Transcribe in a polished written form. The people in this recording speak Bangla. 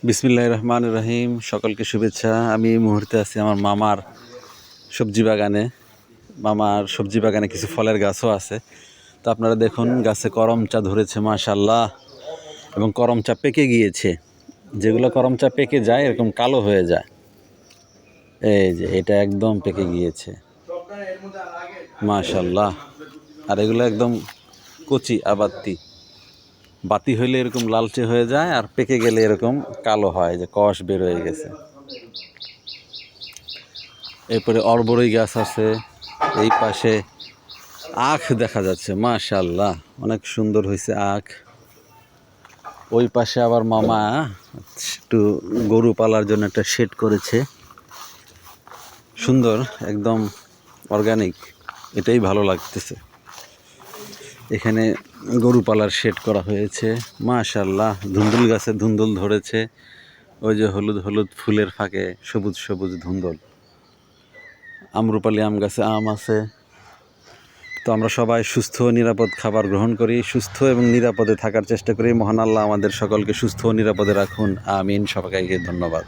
বিসমিল্লাহির রহমানির রহিম। সকলকে শুভেচ্ছা। আমি এই মুহূর্তে আছি আমার মামার সবজি বাগানে। মামার সবজি বাগানে কিছু ফলের গাছও আছে। তো আপনারা দেখুন, গাছে করমচা ধরেছে মাশাআল্লাহ, এবং করমচা পেকে গিয়েছে। যেগুলো করমচা পেকে যায় এরকম কালো হয়ে যায়। এই যে এটা একদম পেকে গিয়েছে মাশাআল্লাহ। আর এগুলো একদম কচি আবাত্তি, বাতি হইলে এরকম লালচে হয়ে যায়, আর পেকে গেলে এরকম কালো হয়, যে কষ বের হয়ে গেছে। এরপরে অরবরই গাছ আছে। এই পাশে আখ দেখা যাচ্ছে মাশাআল্লাহ, অনেক সুন্দর হয়েছে আখ। ওই পাশে আবার মামা একটু গরু পালার জন্য একটা শেড করেছে, সুন্দর একদম অর্গানিক, এটাই ভালো লাগতেছে। এখানে গরু পালার শেড করা হয়েছে মাশাআল্লাহ। ধুন্দুল গাছে ধুন্দুল ধরেছে, ওই যে হলুদ হলুদ ফুলের ফাঁকে সবুজ সবুজ ধুন্দুল। আম্রপালি আম গাছে আম আছে। তো আমরা সবাই সুস্থ ও নিরাপদ খাবার গ্রহণ করি, সুস্থ এবং নিরাপদে থাকার চেষ্টা করি। মহান আল্লাহ আমাদের সকলকে সুস্থ ও নিরাপদে রাখুন, আমিন। সবাইকে ধন্যবাদ।